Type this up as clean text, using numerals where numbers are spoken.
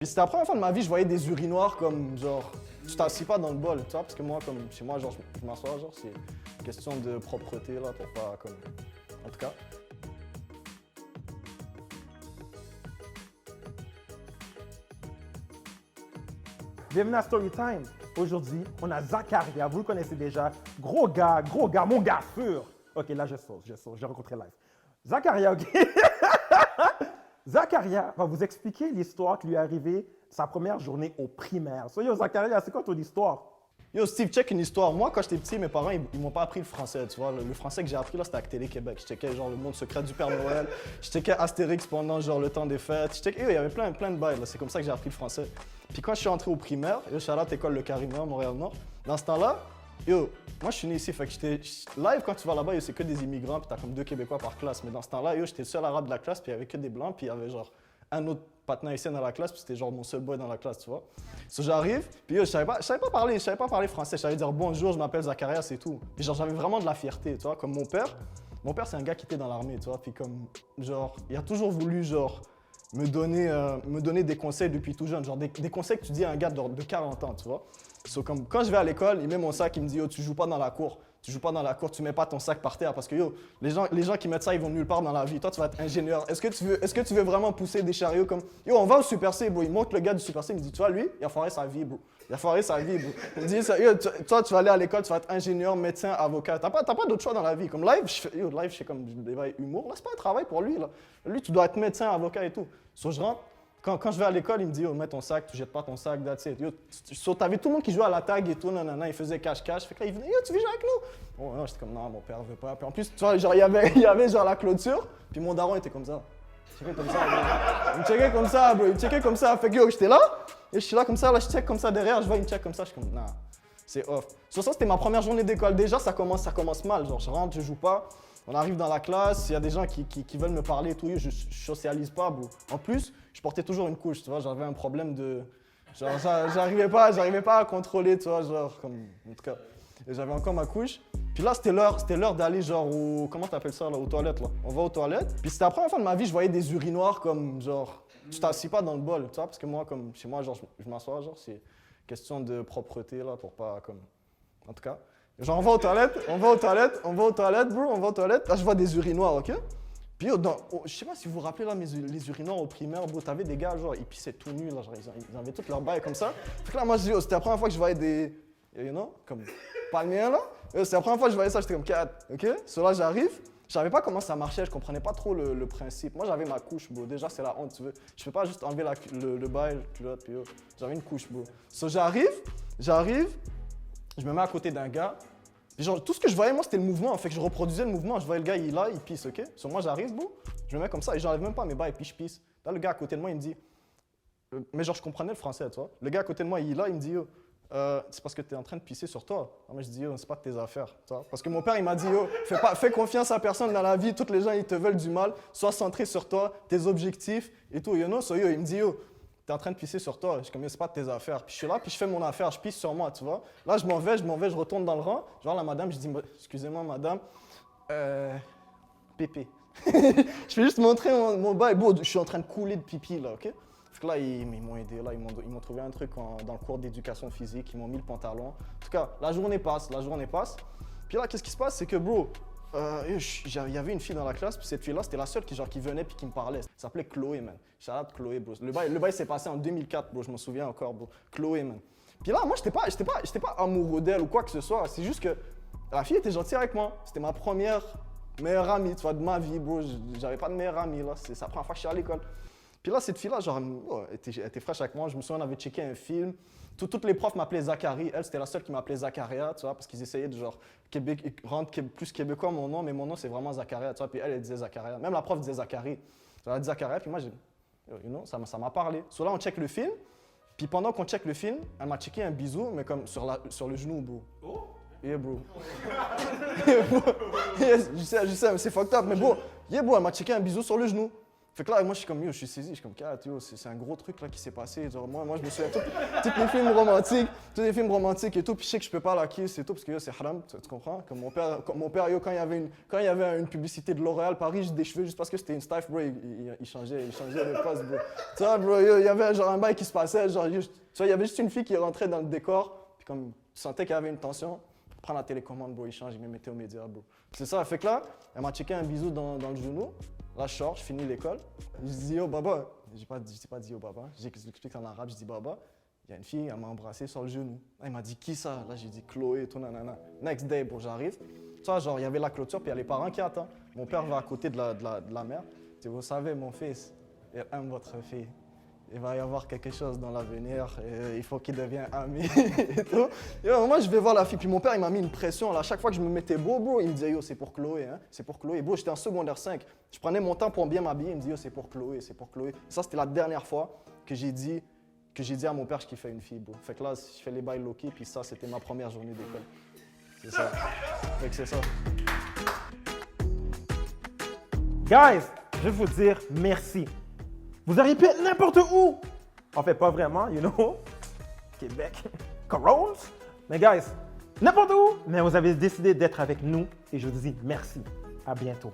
Puis c'était la première fois de ma vie, je voyais des urinoirs comme genre, tu t'assis pas dans le bol, tu vois, parce que moi, comme chez moi, genre, je m'assois, genre, c'est une question de propreté, là, pour pas, comme, en tout cas. Bienvenue à Storytime. Aujourd'hui, on a Zakaria, vous le connaissez déjà. Gros gars, mon gars sûr. Ok, là je saute, j'ai rencontré live. Zakaria, ok. Zakaria va vous expliquer l'histoire qui lui est arrivée sa première journée au primaire. So, yo, Zakaria, c'est quoi ton histoire? Yo, Steve, check une histoire. Moi, quand j'étais petit, mes parents, ils m'ont pas appris le français, tu vois. Le français que j'ai appris, là, c'était avec Télé-Québec. Je checkais, genre, le monde secret du Père Noël. Je checkais Astérix pendant, genre, le temps des fêtes. Je checkais, yo, il y avait plein de bails, là. C'est comme ça que j'ai appris le français. Puis quand je suis entré au primaire, yo, shout-out école Le Carignan, Montréal-Nord. Dans ce temps-là, yo, moi, je suis né ici, fait que j'étais live quand tu vas là-bas, yo, c'est que des immigrants, puis t'as comme 2 Québécois par classe. Mais dans ce temps-là, yo, j'étais le seul arabe de la classe, puis il y avait que des blancs, puis il y avait, genre, un autre patin haïtien dans la classe, puis c'était genre mon seul boy dans la classe, tu vois. So, j'arrive, puis yo, je savais pas parler français, je savais dire bonjour, je m'appelle Zakaria, c'est tout. Puis genre, j'avais vraiment de la fierté, tu vois, comme mon père, c'est un gars qui était dans l'armée, tu vois, puis comme, genre, il a toujours voulu, genre, me donner des conseils depuis tout jeune, genre des conseils que tu dis à un gars de 40 ans, tu vois. So, comme, quand je vais à l'école, il met mon sac, il me dit, yo, tu joues pas dans la cour. Tu mets pas ton sac par terre parce que yo, les gens qui mettent ça, ils vont nulle part dans la vie. Toi, tu vas être ingénieur. Est-ce que tu veux vraiment pousser des chariots comme yo, on va au Super C, bro. Il montre le gars du Super C, il me dit, tu vois, lui, il a foiré sa vie, bro. Il a foiré sa vie, bro. Il me dit, yo, toi, tu vas aller à l'école, tu vas être ingénieur, médecin, avocat. T'as pas d'autre choix dans la vie. Comme live, je fais comme des bails humour. Là, c'est pas un travail pour lui, là. Lui, tu dois être médecin, avocat et tout. So, je rentre. Quand je vais à l'école, il me dit, yo, mets ton sac, tu jettes pas ton sac, that's it. Yo, t'avais tout le monde qui jouait à la tag et tout, nanana, il faisait cache-cache. Fait que là, il venait, yo, tu veux jouer avec nous? Bon, non, j'étais comme, non, mon père veut pas. Puis en plus, tu vois, genre, il y avait genre la clôture, puis mon daron était comme ça. Il checkait comme ça, bro. Il me checkait comme ça, bro. Il me checkait comme ça. Fait que yo, j'étais là, et je suis là comme ça, là, je check comme ça derrière, je vois, il me check comme ça, je suis comme, nah, c'est off. Sur ça, c'était ma première journée d'école. Déjà, ça commence mal. Genre, je rentre, je joue pas. On arrive dans la classe, il y a des gens qui veulent me parler et tout, je socialise pas, bro. En plus, je portais toujours une couche, tu vois, j'avais un problème de... Genre, j'arrivais pas à contrôler, tu vois, genre, comme... En tout cas, j'avais encore ma couche. Puis là, c'était l'heure d'aller, genre, comment t'appelles ça, là, aux toilettes, là. On va aux toilettes. Puis c'était la première fois de ma vie, je voyais des urinoirs comme, genre... Tu t'assis pas dans le bol, tu vois, parce que moi, comme, chez moi, genre, je m'assois, genre, c'est question de propreté, là, pour pas, comme... En tout cas... Genre, on va aux toilettes, bro. Là, je vois des urinoirs, ok? Puis, je sais pas si vous vous rappelez, là, les urinoirs au primaire, bro, t'avais des gars, genre, ils pissaient tout nus, là, genre, ils avaient toutes leurs bails comme ça. Fait que là, moi, je dis, oh, c'était la première fois que je voyais des, you know, comme, pas le mien, là. C'était la première fois que je voyais ça, j'étais comme, 4, ok? So là, j'arrive, je savais pas comment ça marchait, je comprenais pas trop le principe. Moi, j'avais ma couche, bro. Déjà, c'est la honte, tu veux. Je peux pas juste enlever le bail, la culotte, puis j'avais une couche, bro. So, j'arrive, je me mets à côté d'un gars. Genre, tout ce que je voyais, moi, c'était le mouvement. Fait que je reproduisais le mouvement. Je voyais le gars, il est là, il pisse, ok? Sur moi, j'arrive, bro. Je me mets comme ça et j'enlève même pas mes bas et puis je pisse. Là, le gars à côté de moi, il me dit. Mais genre, je comprenais le français, tu vois. Le gars à côté de moi, il est là, il me dit, yo, c'est parce que t'es en train de pisser sur toi. Alors, moi, je dis, yo, c'est pas de tes affaires, tu vois. Parce que mon père, il m'a dit, yo, fais confiance à personne dans la vie. Toutes les gens, ils te veulent du mal. Sois centré sur toi, tes objectifs et tout. You know? So, yo, il me dit, yo, t'es en train de pisser sur toi. Je suis comme, c'est pas de tes affaires. Puis je suis là, puis je fais mon affaire, je pisse sur moi, tu vois. Là, je m'en vais, je retourne dans le rang. Je vois la madame, je dis, excusez-moi, madame, pépé. Je fais juste montrer mon bail. Bon, je suis en train de couler de pipi, là, ok? Fait que là, ils m'ont aidé, là, ils m'ont trouvé un truc dans le cours d'éducation physique, ils m'ont mis le pantalon. En tout cas, la journée passe. Puis là, qu'est-ce qui se passe? C'est que, bro, il y avait une fille dans la classe, puis cette fille-là, c'était la seule qui venait puis qui me parlait. Elle s'appelait Chloé, man. Shout-out Chloé, bro. Le bail s'est passé en 2004, bro, je m'en souviens encore, bro. Chloé, man. Puis là, moi, j'étais pas amoureux d'elle ou quoi que ce soit. C'est juste que la fille était gentille avec moi. C'était ma première meilleure amie, tu vois, de ma vie, bro. J'avais pas de meilleure amie, là. C'est la première fois que je suis à l'école. Puis là, cette fille-là, genre, elle était fraîche avec moi. Je me souviens, on avait checké un film. Toutes les profs m'appelaient Zachary. Elle, c'était la seule qui m'appelait Zakaria, tu vois, parce qu'ils essayaient de genre rendre plus québécois mon nom, mais mon nom, c'est vraiment Zakaria, tu vois. Puis elle disait Zakaria. Même la prof disait Zachary. Elle a dit Zakaria, puis moi, you know, ça m'a parlé. So là, on check le film. Puis pendant qu'on check le film, elle m'a checké un bisou, mais comme sur le genou, bro. Oh? Yeah, bro. Yeah, bro. Yeah, je sais, c'est fucked up, mais bro, yeah, bro, elle m'a checké un bisou sur le genou. Fait que là, moi, je suis comme, yo, je suis saisi, je suis comme, yo, c'est un gros truc là qui s'est passé. Genre, moi, je me souviens tous les films romantiques, tous les films romantiques et tout, puis je sais que je peux pas la kiss et tout, parce que yo, c'est haram, tu comprends? Comme mon père, yo, quand il y avait une publicité de L'Oréal Paris, j'ai des cheveux juste parce que c'était une staff, bro, il changeait le poste, bro. Tu vois, bro, yo, il y avait genre un bail qui se passait, genre, tu vois, il y avait juste une fille qui rentrait dans le décor, puis comme, tu sentais qu'il y avait une tension. Prends la télécommande, bro, il change, il me mettait aux médias, bro. C'est ça, fait que là, elle m'a checké un bisou dans le genou. Là, je sors, je finis l'école. Je dis, yo, Baba. Je t'ai pas dit yo, Baba. J'explique en arabe, je dis, Baba. Il y a une fille, elle m'a embrassé sur le genou. Là, elle m'a dit, qui ça? Là, j'ai dit, Chloé et tout, nanana. Next day, bro, j'arrive. Tu vois, genre, il y avait la clôture, puis il y a les parents qui attendent. Mon père va à côté de la mère. Tu sais, vous savez, mon fils, il aime votre fille. Il va y avoir quelque chose dans l'avenir, il faut qu'il devienne ami et tout. Yo, moi, je vais voir la fille, puis mon père, il m'a mis une pression. Là, à chaque fois que je me mettais beau, bro, il me disait, yo, c'est pour Chloé, hein, c'est pour Chloé. Bro, j'étais en secondaire 5. Je prenais mon temps pour bien m'habiller, il me disait, yo, c'est pour Chloé, c'est pour Chloé. Ça, c'était la dernière fois que j'ai dit à mon père que je kiffais une fille, bro. Fait que là, je fais les bails low-key, puis ça, c'était ma première journée d'école. C'est ça. Fait que c'est ça. Guys, je vais vous dire merci. Vous auriez pu être n'importe où. En fait, pas vraiment, you know. Québec, Corons. Mais guys, n'importe où. Mais vous avez décidé d'être avec nous et je vous dis merci. À bientôt.